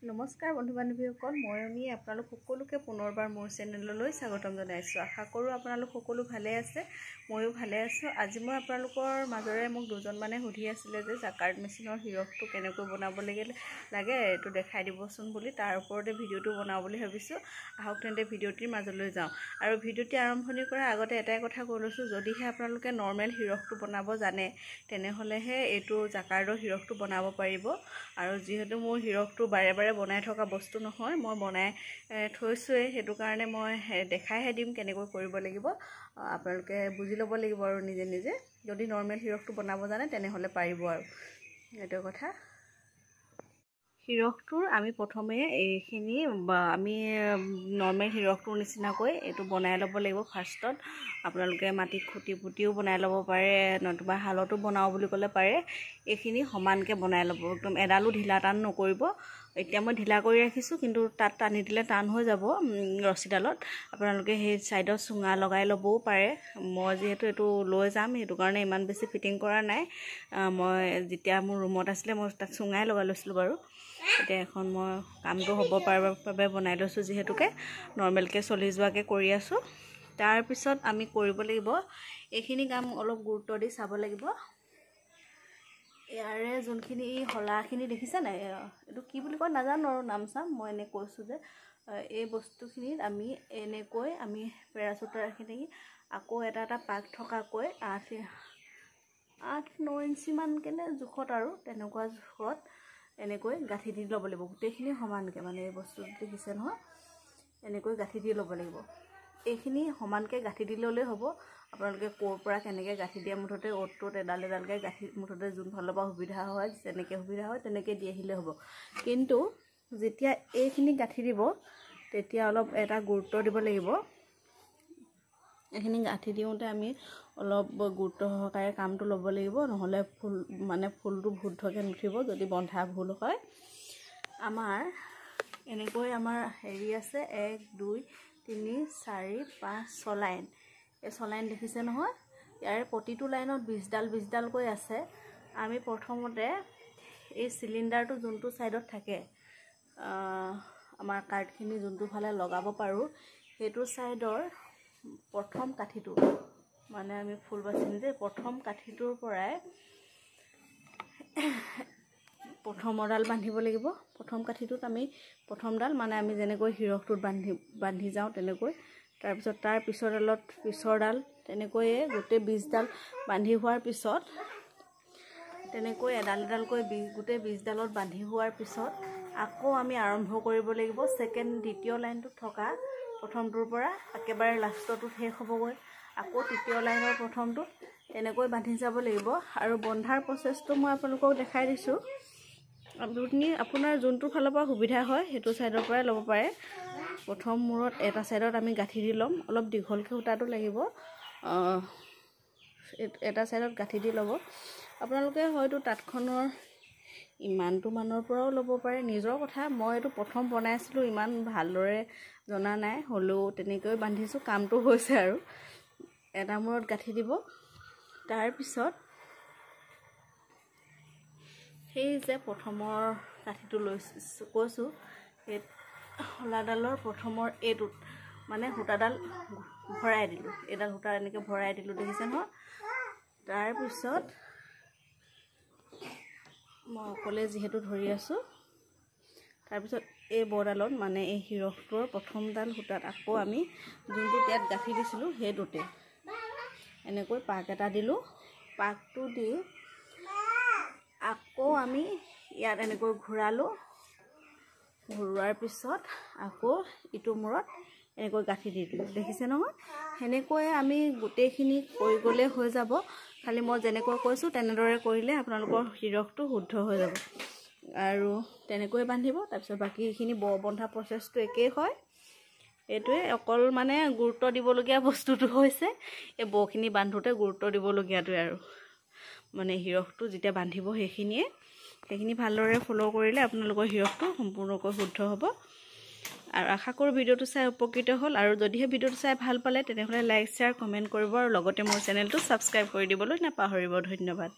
নমস্কাৰ বন্ধু বান্ধৱীসকল, মই আপোনালোক সকলোকে পুনৰবাৰ মোৰ চেনেললৈ স্বাগতম জনাইছোঁ। আশা কৰোঁ আপোনালোক সকলো ভালে আছে, ময়ো ভালে আছোঁ। আজি মই আপোনালোকৰ মাজৰে মোক দুজনমানে সুধি আছিলে যে জাকাৰ্ড মেচিনৰ হিৰকটো কেনেকৈ বনাব লাগে এইটো দেখাই দিবচোন বুলি, তাৰ ওপৰতে ভিডিঅ'টো বনাওঁ বুলি ভাবিছোঁ। আহক তেন্তে ভিডিঅ'টিৰ মাজলৈ যাওঁ। আৰু ভিডিঅ'টি আৰম্ভণি কৰাৰ আগতে এটাই কথা কৈ লৈছোঁ, যদিহে আপোনালোকে নৰ্মেল হিৰকটো বনাব জানে তেনেহ'লেহে এইটো জাকাৰ্ডৰ হিৰকটো বনাব পাৰিব। আৰু যিহেতু মোৰ হিৰকটো বাৰে বাৰে বনাই থকা বস্তু নহয়, মই বনাই থৈছোঁৱেই, সেইটো কাৰণে মই দেখাইহে দিম কেনেকৈ কৰিব লাগিব। আপোনালোকে বুজি ল'ব লাগিব আৰু নিজে নিজে। যদি নৰ্মেল হিৰকটো বনাব জানে তেনেহ'লে পাৰিব আৰু এইটো কথা। হিৰকটোৰ আমি প্ৰথমে এইখিনি আমি নৰ্মেল হিৰকটোৰ নিচিনাকৈ এইটো বনাই ল'ব লাগিব। ফাৰ্ষ্টত আপোনালোকে মাটিত খুটি পুটিও বনাই ল'ব পাৰে, নতুবা শালতো বনাওঁ বুলি ক'লে পাৰে। এইখিনি সমানকৈ বনাই ল'ব, একদম এডালো ঢিলা টান নকৰিব। এতিয়া মই ঢিলা কৰি ৰাখিছোঁ, কিন্তু তাত টানি দিলে টান হৈ যাব ৰছীডালত। আপোনালোকে সেই ছাইডত চুঙা লগাই ল'বও পাৰে। মই যিহেতু এইটো লৈ যাম সেইটো কাৰণে ইমান বেছি ফিটিং কৰা নাই। মই যেতিয়া মোৰ ৰুমত আছিলে মই তাত চুঙাই লগাই লৈছিলোঁ বাৰু। এতিয়া এখন মই কামটো হ'ব পাৰাৰ বাবে বনাই লৈছোঁ, যিহেতুকে নৰ্মেলকৈ চলি যোৱাকৈ কৰি আছোঁ। তাৰপিছত আমি কৰিব লাগিব এইখিনি কাম অলপ গুৰুত্ব দি চাব লাগিব। ইয়াৰে যোনখিনি শলাখিনি দেখিছে নাই, এইটো কি বুলি কয় নাজানো আৰু নাম চাম, মই এনেই কৈছোঁ যে এই বস্তুখিনিত আমি এনেকৈ আমি পেৰাচুটাৰখিনি আকৌ এটা এটা পাক থকাকৈ 8-9 ইঞ্চিমানকৈ জোখত আৰু তেনেকুৱা জোখত এনেকৈ গাঁঠি দি ল'ব লাগিব গোটেইখিনি সমানকৈ। মানে এই বস্তুটো দেখিছে নহয়, এনেকৈ গাঁঠি দি ল'ব লাগিব। এইখিনি সমানকৈ গাঁঠি দি ল'লেই হ'ব। আপোনালোকে ক'ৰ পৰা কেনেকৈ গাঁঠি দিয়ে, মুঠতে অ'ত এডাল এডালকৈ গাঁঠি, মুঠতে যোনফালৰ পৰা সুবিধা হয় যেনেকৈ সুবিধা হয় তেনেকৈ দি আহিলে হ'ব। কিন্তু যেতিয়া এইখিনি গাঁঠি দিব তেতিয়া অলপ এটা গুৰুত্ব দিব লাগিব। এইখিনি গাঁঠি দিওঁতে আমি অলপ গুৰুত্ব সহকাৰে কামটো ল'ব লাগিব, নহ'লে ফুলটো শুদ্ধকৈ নুঠিব যদি বন্ধা ভুল হয়। আমাৰ এনেকৈ হেৰি আছে 1 2 3 4 5 6 লাইন। এই 6 লাইন দেখিছে নহয়, ইয়াৰে প্ৰতিটো লাইনত 20ডালকৈ আছে। আমি প্ৰথমতে এই চিলিণ্ডাৰটো যোনটো ছাইডত থাকে, আমাৰ কাৰ্ডখিনি যোনটো ফালে লগাব পাৰোঁ সেইটো ছাইডৰ প্ৰথম কাঠিটো, মানে আমি ফুল বাচিম যে প্ৰথম কাঠিটোৰ পৰাই প্ৰথমডাল বান্ধিব লাগিব। প্ৰথম কাঠিটোত আমি প্ৰথমডাল মানে আমি যেনেকৈ হিৰকটোত বান্ধি যাওঁ তেনেকৈ, তাৰপিছত তাৰ পিছৰডাল তেনেকৈয়ে গোটেই 20ডাল বান্ধি হোৱাৰ পিছত তেনেকৈ এডাল এডালকৈ গোটেই 20ডালত বান্ধি হোৱাৰ পিছত আকৌ আমি আৰম্ভ কৰিব লাগিব দ্বিতীয় লাইনটোত থকা প্ৰথমটোৰ পৰা একেবাৰে লাষ্টটোত শেষ হ'বগৈ। আকৌ তৃতীয় লাইনৰ প্ৰথমটোত তেনেকৈ বান্ধি যাব লাগিব। আৰু বন্ধাৰ প্ৰচেছটো মই আপোনালোকক দেখাই দিছোঁ। আপুনি আপোনাৰ যোনটো ফালৰ পৰা সুবিধা হয় সেইটো ছাইডৰ পৰাই ল'ব পাৰে। প্ৰথম মূৰত এটা ছাইডত আমি গাঁঠি দি ল'ম, অলপ দীঘলকৈ সূতাটো লাগিব, এটা ছাইডত গাঁঠি দি ল'ব। আপোনালোকে হয়তো তাঁতখনৰ ইমানটো মানৰ পৰাও ল'ব পাৰে, নিজৰ কথা। মই এইটো প্ৰথম বনাইছিলোঁ, ইমান ভালদৰে জনা নাই, হ'লেও তেনেকৈ বান্ধিছোঁ, কামটো হৈছে আৰু। এটা মূৰত গাঁঠি দিব, তাৰপিছত সেই যে প্ৰথমৰ কাঠিটো কৈছোঁ সেই শলাডালৰ প্ৰথমৰ এইটোত মানে সূতাডাল ভৰাই দিলোঁ, এইডাল সূতা এনেকৈ ভৰাই দিলোঁ, দেখিছে নহয়। তাৰপিছত মই অকলে যিহেতু ধৰি আছোঁ, তাৰপিছত এই বৰডালত মানে এই হিৰকটোৰ প্ৰথমডাল সূতাত আকৌ আমি যোনটো ইয়াত গাঁঠি দিছিলোঁ সেইটোতে এনেকৈ পাক এটা দিলোঁ। পাকটো দি আকৌ আমি ইয়াত এনেকৈ ঘূৰালোঁ, ঘূৰোৱাৰ পিছত আকৌ ইটো মূৰত এনেকৈ গাঁঠি দি দিলোঁ, দেখিছে নহয়। সেনেকৈয়ে আমি গোটেইখিনি কৰি গ'লে হৈ যাব। খালি মই যেনেকৈ কৈছোঁ তেনেদৰে কৰিলে আপোনালোকৰ হিৰকটো শুদ্ধ হৈ যাব। আৰু তেনেকৈ বান্ধিব। তাৰপিছত বাকীখিনি বন্ধা প্ৰচেছটো একেই হয়। এইটোৱে অকল মানে গুৰুত্ব দিবলগীয়া বস্তুটো হৈছে এই বখিনি বান্ধোতে গুৰুত্ব দিবলগীয়াটোৱে আৰু মানে হিৰকটো যেতিয়া বান্ধিব সেইখিনি ভালদৰে ফ'ল' কৰিলে আপোনালোকৰ হিৰকটো সম্পূৰ্ণকৈ শুদ্ধ হ'ব। আৰু আশা কৰোঁ ভিডিঅ'টো চাই উপকৃত হ'ল। আৰু যদিহে ভিডিঅ'টো চাই ভাল পালে তেনেহ'লে লাইক শ্বেয়াৰ কমেণ্ট কৰিব আৰু লগতে মোৰ চেনেলটো ছাবস্ক্ৰাইব কৰি দিবলৈ নাপাহৰিব। ধন্যবাদ।